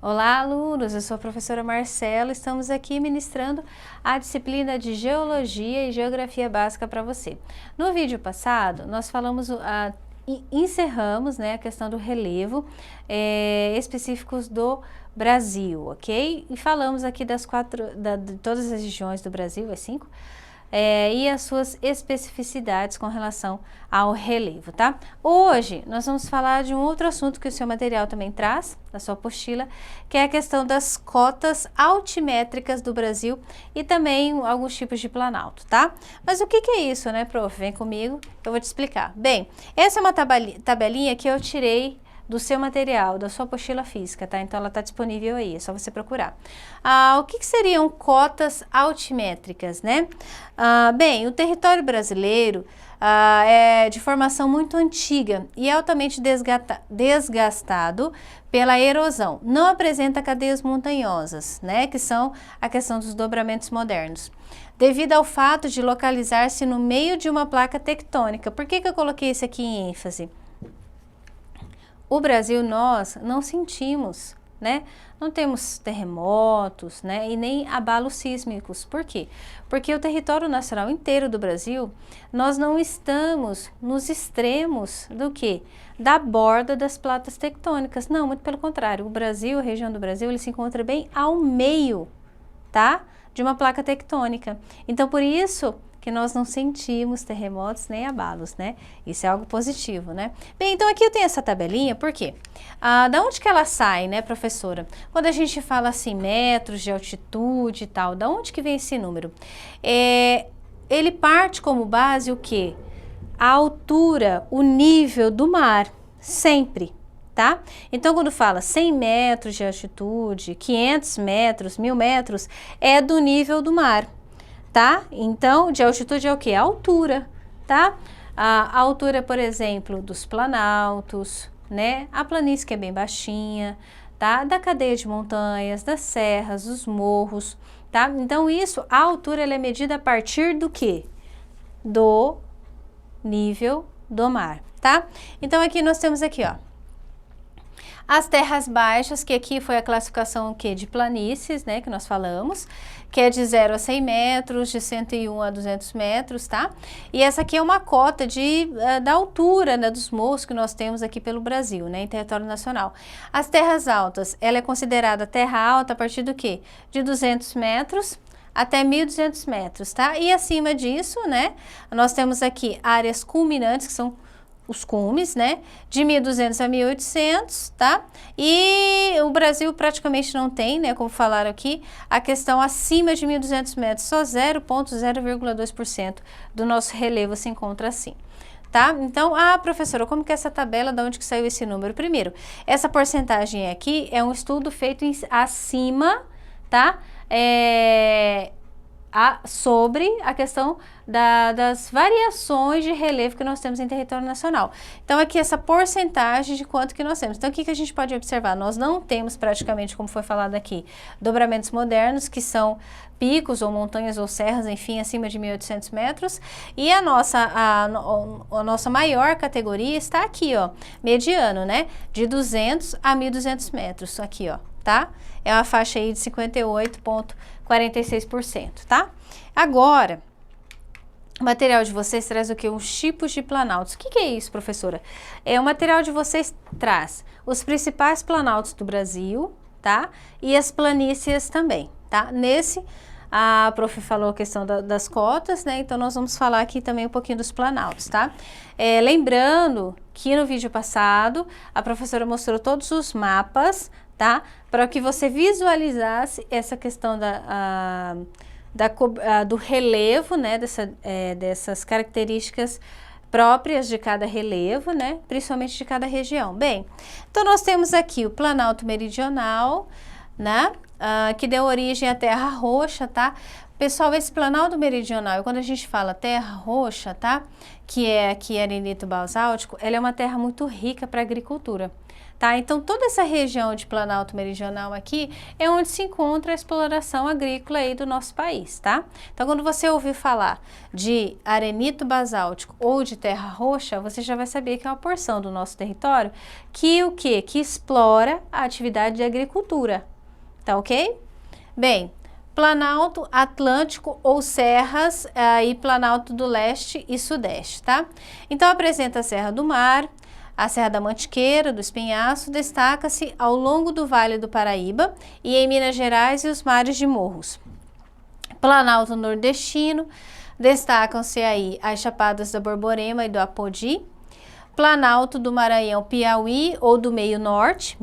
Olá, alunos! Eu sou a professora Marcela. Estamos aqui ministrando a disciplina de Geologia e Geografia Básica para você. No vídeo passado, nós falamos, encerramos, né, a questão do relevo específicos do Brasil, ok? E falamos aqui das de todas as regiões do Brasil, é 5, e as suas especificidades com relação ao relevo, tá? Hoje nós vamos falar de um outro assunto que o seu material também traz, na sua apostila, que é a questão das cotas altimétricas do Brasil e também alguns tipos de planalto, tá? Mas o que é isso, né, prof? Vem comigo, eu vou te explicar. Bem, essa é uma tabelinha que eu tirei do seu material, da sua apostila física, tá? Então ela está disponível aí, é só você procurar. O que seriam cotas altimétricas, né? Bem, o território brasileiro é de formação muito antiga e altamente desgastado pela erosão. Não apresenta cadeias montanhosas, né? Que são a questão dos dobramentos modernos. Devido ao fato de localizar-se no meio de uma placa tectônica. Por que eu coloquei isso aqui em ênfase? O Brasil, nós não sentimos, né? Não temos terremotos, né? E nem abalos sísmicos. Por quê? Porque o território nacional inteiro do Brasil, nós não estamos nos extremos do quê? Da borda das placas tectônicas. Não, muito pelo contrário. O Brasil, a região do Brasil, ele se encontra bem ao meio, tá? De uma placa tectônica. Então, por isso que nós não sentimos terremotos nem abalos, né? Isso é algo positivo, né? Bem, então aqui eu tenho essa tabelinha, por quê? Da onde que ela sai, né, professora? Quando a gente fala assim, metros de altitude e tal, da onde que vem esse número? Ele parte como base o quê? A altura, o nível do mar, sempre, tá? Então, quando fala 100 metros de altitude, 500 metros, 1000 metros, é do nível do mar. Tá? Então, de altitude é o que? A altura, tá? A altura, por exemplo, dos planaltos, né? A planície que é bem baixinha, tá? Da cadeia de montanhas, das serras, dos morros, tá? Então, a altura, ela é medida a partir do que? Do nível do mar, tá? Então, aqui nós temos aqui, ó, as terras baixas, que aqui foi a classificação que de planícies, né, que nós falamos, que é de 0 a 100 metros, de 101 a 200 metros, tá? E essa aqui é uma cota da altura, né, dos morros que nós temos aqui pelo Brasil, né, em território nacional. As terras altas, ela é considerada terra alta a partir do quê? De 200 metros até 1.200 metros, tá? E acima disso, né, nós temos aqui áreas culminantes, que são os cumes, né, de 1.200 a 1.800, tá? E o Brasil praticamente não tem, né, como falaram aqui, a questão acima de 1.200 metros, só 0,2% do nosso relevo se encontra assim. Tá? Então, professora, como que é essa tabela, de onde que saiu esse número? Primeiro, essa porcentagem aqui é um estudo feito acima, tá? Sobre a questão das variações de relevo que nós temos em território nacional. Então, aqui essa porcentagem de quanto que nós temos. Então, o que a gente pode observar? Nós não temos praticamente, como foi falado aqui, dobramentos modernos, que são picos ou montanhas ou serras, enfim, acima de 1.800 metros. E a nossa maior categoria está aqui, ó, mediano, né? De 200 a 1.200 metros, aqui, ó, tá? É uma faixa aí de 58,46%, tá? Agora, o material de vocês traz o que? Os tipos de planaltos. O que é isso, professora? O material de vocês traz os principais planaltos do Brasil, tá? E as planícies também, tá? A prof falou a questão das cotas, né? Então, nós vamos falar aqui também um pouquinho dos planaltos, tá? Lembrando que no vídeo passado, a professora mostrou todos os mapas, tá? Para que você visualizasse essa questão do relevo, né? Dessas características próprias de cada relevo, né? Principalmente de cada região. Bem, então nós temos aqui o Planalto Meridional, né? Que deu origem à Terra Roxa, tá? Pessoal, esse Planalto Meridional, quando a gente fala Terra Roxa, tá? Que é aqui arenito basáltico, ela é uma terra muito rica para agricultura, tá? Então, toda essa região de Planalto Meridional aqui é onde se encontra a exploração agrícola aí do nosso país, tá? Então, quando você ouvir falar de arenito basáltico ou de terra roxa, você já vai saber que é uma porção do nosso território que o quê? Que explora a atividade de agricultura, tá ok? Bem, Planalto Atlântico ou serras e Planalto do Leste e Sudeste, tá? Então, apresenta a Serra do Mar, a Serra da Mantiqueira, do Espinhaço, destaca-se ao longo do Vale do Paraíba e em Minas Gerais e os mares de Morros. Planalto Nordestino, destacam-se aí as Chapadas da Borborema e do Apodi. Planalto do Maranhão, Piauí ou do meio norte,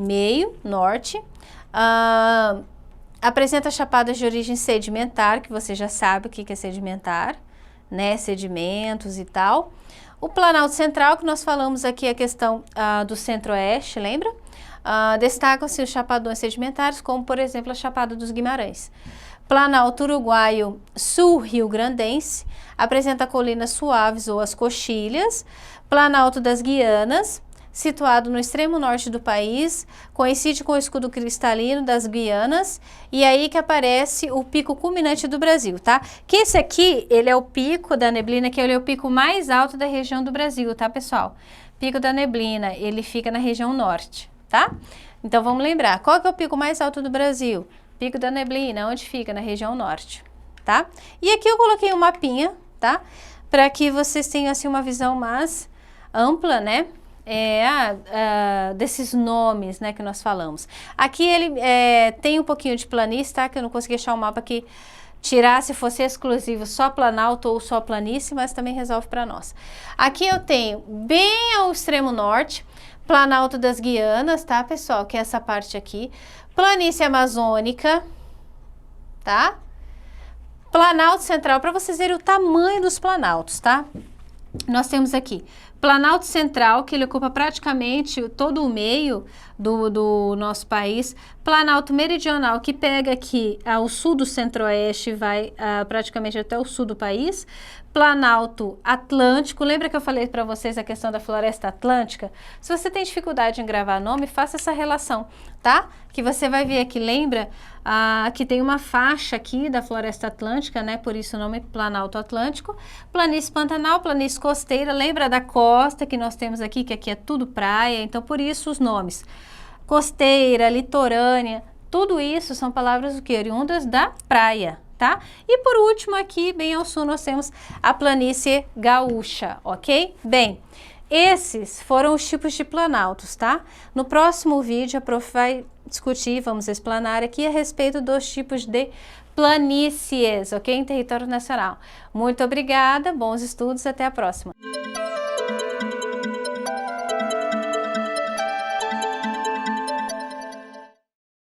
apresenta chapadas de origem sedimentar, que você já sabe o que é sedimentar, né? Sedimentos e tal. O Planalto Central, que nós falamos aqui, a questão do Centro-Oeste, lembra? Destacam-se os chapadões sedimentares, como por exemplo a Chapada dos Guimarães. Planalto Uruguaio Sul-Rio-Grandense, apresenta colinas suaves ou as coxilhas. Planalto das Guianas, situado no extremo norte do país, coincide com o escudo cristalino das Guianas, e aí que aparece o pico culminante do Brasil, tá? Que esse aqui, ele é o pico da neblina, que ele é o pico mais alto da região do Brasil, tá, pessoal? Pico da neblina, ele fica na região norte, tá? Então, vamos lembrar, qual que é o pico mais alto do Brasil? Pico da neblina, onde fica? Na região norte, tá? E aqui eu coloquei um mapinha, tá? Para que vocês tenham, assim, uma visão mais ampla, né? Desses nomes, né, que nós falamos. Aqui ele tem um pouquinho de planície, tá? Que eu não consegui achar um mapa que tirar se fosse exclusivo só Planalto ou só planície, mas também resolve para nós. Aqui eu tenho bem ao extremo norte, Planalto das Guianas, tá, pessoal? Que é essa parte aqui. Planície Amazônica, tá? Planalto Central, para vocês verem o tamanho dos planaltos, tá? Nós temos aqui Planalto Central, que ele ocupa praticamente todo o meio do nosso país. Planalto Meridional, que pega aqui ao sul do Centro-Oeste e vai praticamente até o sul do país. Planalto Atlântico, lembra que eu falei para vocês a questão da floresta atlântica? Se você tem dificuldade em gravar nome, faça essa relação, tá? Que você vai ver aqui, lembra que tem uma faixa aqui da floresta atlântica, né? Por isso o nome Planalto Atlântico. Planície Pantanal, planície costeira, lembra da costa que nós temos aqui, que aqui é tudo praia, então por isso os nomes. Costeira, litorânea, tudo isso são palavras o que? Oriundas da praia, tá? E por último aqui, bem ao sul, nós temos a planície gaúcha, ok? Bem, esses foram os tipos de planaltos, tá? No próximo vídeo a prof vai discutir, vamos explanar aqui a respeito dos tipos de planícies, ok? Em território nacional. Muito obrigada, bons estudos, até a próxima.